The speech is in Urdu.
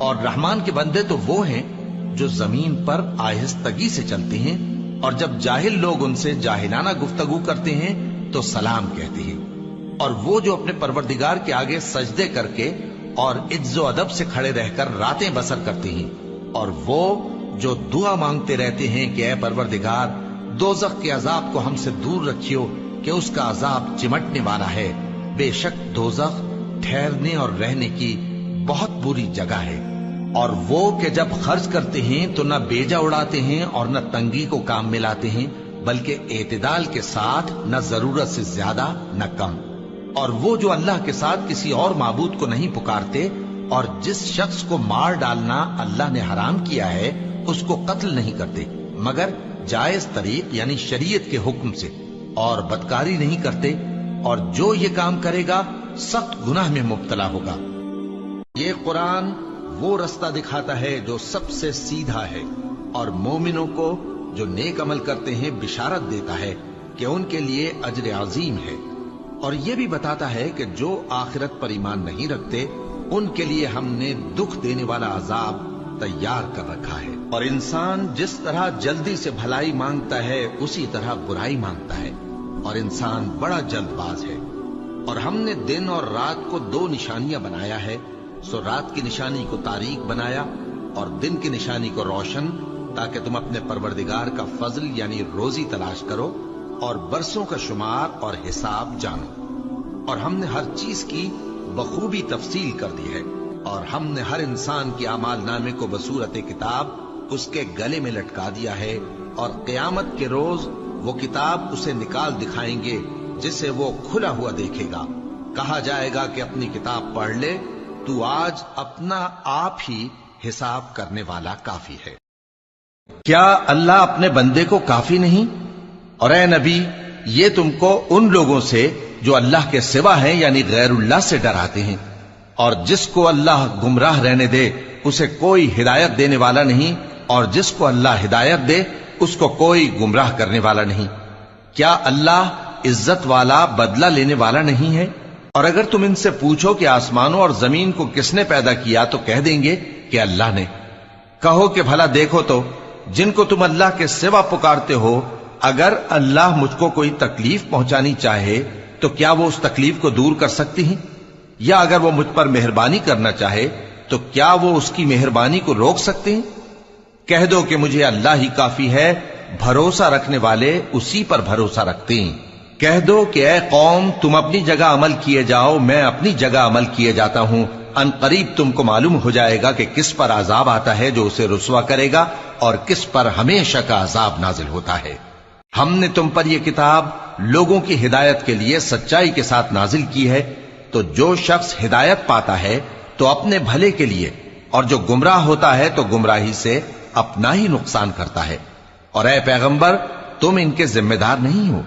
اور رحمان کے بندے تو وہ ہیں جو زمین پر آہستگی سے چلتے ہیں، اور جب جاہل لوگ ان سے جاہلانہ گفتگو کرتے ہیں تو سلام کہتے ہیں، اور وہ جو اپنے پروردگار کے آگے سجدے کر کے اور عز و ادب سے کھڑے رہ کر راتیں بسر کرتے ہیں، اور وہ جو دعا مانگتے رہتے ہیں کہ اے پروردگار دوزخ کے عذاب کو ہم سے دور رکھیو کہ اس کا عذاب چمٹنے والا ہے، بے شک دوزخ ٹھہرنے اور رہنے کی بہت بری جگہ ہے۔ اور وہ کہ جب خرچ کرتے ہیں تو نہ بیجا اڑاتے ہیں اور نہ تنگی کو کام میں لاتے ہیں، بلکہ اعتدال کے ساتھ، نہ ضرورت سے زیادہ نہ کم۔ اور وہ جو اللہ کے ساتھ کسی اور معبود کو نہیں پکارتے، اور جس شخص کو مار ڈالنا اللہ نے حرام کیا ہے اس کو قتل نہیں کرتے مگر جائز طریق یعنی شریعت کے حکم سے، اور بدکاری نہیں کرتے، اور جو یہ کام کرے گا سخت گناہ میں مبتلا ہوگا۔ یہ قرآن وہ رستہ دکھاتا ہے جو سب سے سیدھا ہے، اور مومنوں کو جو نیک عمل کرتے ہیں بشارت دیتا ہے کہ ان کے لیے اجر عظیم ہے، اور یہ بھی بتاتا ہے کہ جو آخرت پر ایمان نہیں رکھتے ان کے لیے ہم نے دکھ دینے والا عذاب تیار کر رکھا ہے۔ اور انسان جس طرح جلدی سے بھلائی مانگتا ہے اسی طرح برائی مانگتا ہے، اور انسان بڑا جلد باز ہے۔ اور ہم نے دن اور رات کو دو نشانیاں بنایا ہے، سو رات کی نشانی کو تاریک بنایا اور دن کی نشانی کو روشن، تاکہ تم اپنے پروردگار کا فضل یعنی روزی تلاش کرو اور برسوں کا شمار اور حساب جانو۔ اور ہم نے ہر چیز کی بخوبی تفصیل کر دی ہے، اور ہم نے ہر انسان کی اعمال نامے کو بصورت کتاب اس کے گلے میں لٹکا دیا ہے، اور قیامت کے روز وہ کتاب اسے نکال دکھائیں گے جسے وہ کھلا ہوا دیکھے گا۔ کہا جائے گا کہ اپنی کتاب پڑھ لے، تو آج اپنا آپ ہی حساب کرنے والا کافی ہے۔ کیا اللہ اپنے بندے کو کافی نہیں؟ اور اے نبی، یہ تم کو ان لوگوں سے جو اللہ کے سوا ہیں یعنی غیر اللہ سے ڈراتے ہیں، اور جس کو اللہ گمراہ رہنے دے اسے کوئی ہدایت دینے والا نہیں، اور جس کو اللہ ہدایت دے اس کو کوئی گمراہ کرنے والا نہیں۔ کیا اللہ عزت والا بدلہ لینے والا نہیں ہے؟ اور اگر تم ان سے پوچھو کہ آسمانوں اور زمین کو کس نے پیدا کیا تو کہہ دیں گے کہ اللہ نے۔ کہو کہ بھلا دیکھو تو جن کو تم اللہ کے سوا پکارتے ہو، اگر اللہ مجھ کو کوئی تکلیف پہنچانی چاہے تو کیا وہ اس تکلیف کو دور کر سکتی ہیں؟ یا اگر وہ مجھ پر مہربانی کرنا چاہے تو کیا وہ اس کی مہربانی کو روک سکتے ہیں؟ کہہ دو کہ مجھے اللہ ہی کافی ہے، بھروسہ رکھنے والے اسی پر بھروسہ رکھتے ہیں۔ کہہ دو کہ اے قوم تم اپنی جگہ عمل کیے جاؤ، میں اپنی جگہ عمل کیے جاتا ہوں، ان قریب تم کو معلوم ہو جائے گا کہ کس پر عذاب آتا ہے جو اسے رسوا کرے گا، اور کس پر ہمیشہ کا عذاب نازل ہوتا ہے۔ ہم نے تم پر یہ کتاب لوگوں کی ہدایت کے لیے سچائی کے ساتھ نازل کی ہے، تو جو شخص ہدایت پاتا ہے تو اپنے بھلے کے لیے، اور جو گمراہ ہوتا ہے تو گمراہی سے اپنا ہی نقصان کرتا ہے۔ اور اے پیغمبر تم ان کے ذمہ دار نہیں ہو،